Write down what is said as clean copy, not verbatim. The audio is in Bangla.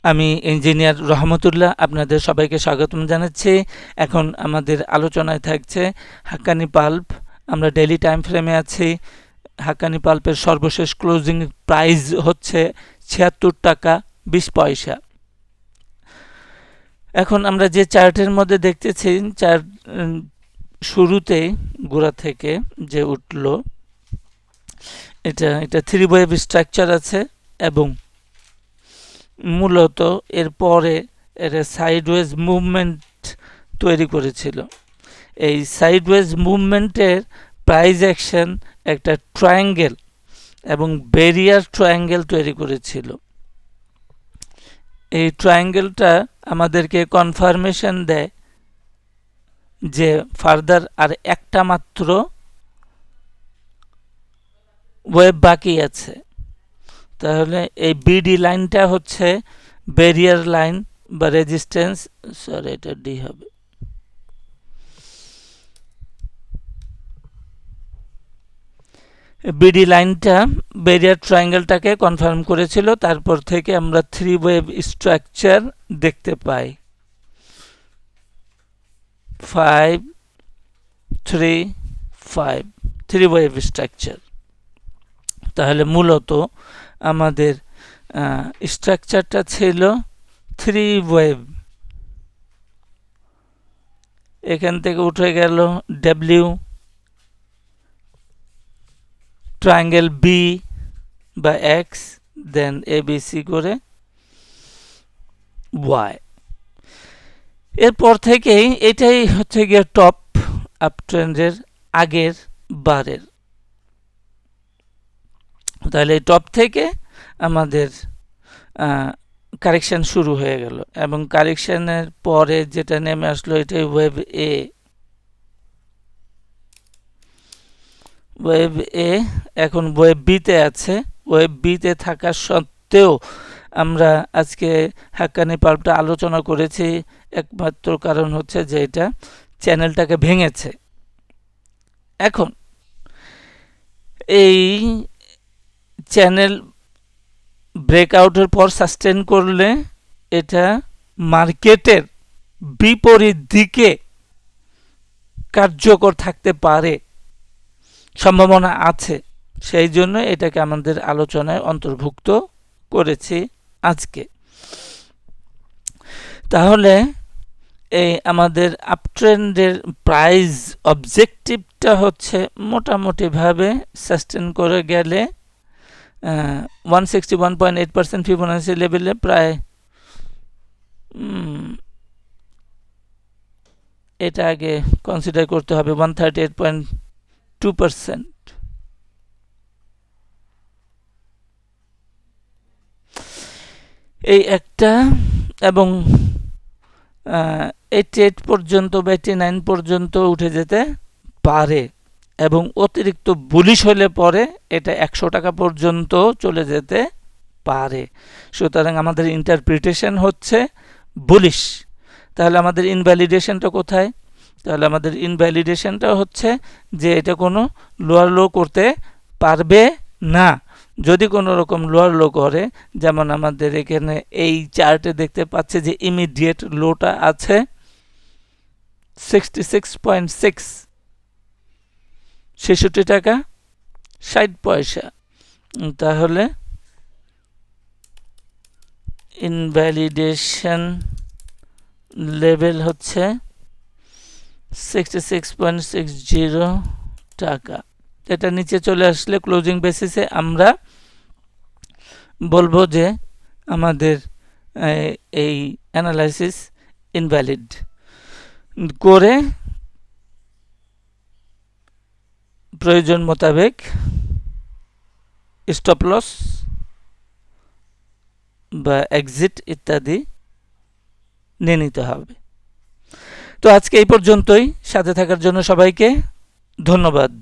আমি ইঞ্জিনিয়ার রহমতুল্লাহ আপনাদের সবাইকে স্বাগতম জানাচ্ছি। এখন আমাদের আলোচনায় থাকছে হাক্কানি পাল্প। আমরা ডেইলি টাইম ফ্রেমে আছি। হাক্কানি পাল্পের সর্বশেষ ক্লোজিং প্রাইস হচ্ছে ৭৬ টাকা ২০ পয়সা। এখন আমরা যে চার্টের মধ্যে দেখতেছি, চার্ট শুরুতেই গোড়া থেকে যে উঠল, এটা 3 ওয়েভ স্ট্রাকচার আছে এবং মূলত এরপরে এর সাইডওয়েজ মুভমেন্ট তৈরি করেছিল। এই সাইডওয়েজ মুভমেন্টের প্রাইস অ্যাকশন একটা ট্রায়াঙ্গেল এবং ব্যারিয়ার ট্রায়াঙ্গেল তৈরি করেছিল। এই ট্রায়াঙ্গেলটা আমাদেরকে কনফার্মেশন দেয় যে ফার্দার আর একটা মাত্র ওয়েভ বাকি আছে। তাহলে এই বিডি লাইনটা হচ্ছে ব্যারিয়ার লাইন বা রেজিস্ট্যান্স, সরি এটা ডি হবে। বিডি লাইনটা ব্যারিয়ার ট্রায়াঙ্গেলটাকে কনফার্ম করেছিল। তারপর থেকে আমরা 3 ওয়েভ স্ট্রাকচার দেখতে পাই, 5 3 5 3 ওয়েভ স্ট্রাকচার। তাহলে মূলত আমাদের স্ট্রাকচারটা ছিল 3 ওয়েভ। এখান থেকে উঠে গেল ডব্লিউ, ট্রায়াঙ্গেল বি বা এক্স, দেন এবিসি করে ওয়াই। এরপর থেকেই এটাই হচ্ছে গিয়ে টপ আপ ট্রেন্ডের আগের বারের। তাহলে এই টপ থেকে আমাদের কারেকশন শুরু হয়ে গেল এবং কারেকশনের পরে যেটা নেমে আসলো এটাই ওয়েভ এ। ওয়েভ এ এখন ওয়েভ বিতে আছে। ওয়েভ বিতে থাকা সত্ত্বেও আমরা আজকে হাক্কানি পাল্পটা আলোচনা করেছি, একমাত্র কারণ হচ্ছে যে এটা চ্যানেলটাকে ভেঙেছে। এখন এই চ্যানেল ব্রেকআউটের পর সাস্টেন করলে এটা মার্কেটের বিপরীত দিকে কার্যকর থাকতে পারে, সম্ভাবনা আছে। সেই জন্য এটাকে আমাদের আলোচনায় অন্তর্ভুক্ত করেছি আজকে। তাহলে এই আমাদের আপট্রেন্ডের প্রাইস অবজেক্টিভটা হচ্ছে মোটামুটিভাবে সাস্টেন করে গেলে 161.8% ফিবোনাচি লেভেলে প্রায় এটা আগে কনসিডার করতে হবে 138.2%। এই একটা এবং 88 পর্যন্ত বা 89 পর্যন্ত উঠে যেতে পারে এবং অতিরিক্ত বুলিশ হলে পরে এটা 100 টাকা পর্যন্ত চলে যেতে পারে। সুতরাং আমাদের ইন্টারপ্রিটেশন হচ্ছে বুলিশ। তাহলে আমাদের ইনভ্যালিডেশনটা কোথায়? তাহলে আমাদের ইনভ্যালিডেশনটা হচ্ছে যে এটা কোনো লোয়ার লো করতে পারবে না। যদি কোনো রকম লোয়ার লো করে, যেমন আমাদের এখানে এই চার্টে দেখতে পাচ্ছে যে ইমিডিয়েট লোটা আছে 66.6, ৬৬ টাকা ৬০ পয়সা। তাহলে ইনভ্যালিডেশন লেভেল হচ্ছে 66.60 টাকা। এটা নিচে চলে আসলে ক্লোজিং বেসিসে আমরা বলবো যে আমাদের এই অ্যানালাইসিস ইনভ্যালিড করে প্রয়োজন মোতাবেক স্টপ লস বা এক্সিট ইত্যাদি নিয়ে নিতে হবে। তো আজকে এই পর্যন্তই। সাথে থাকার জন্য সবাইকে ধন্যবাদ।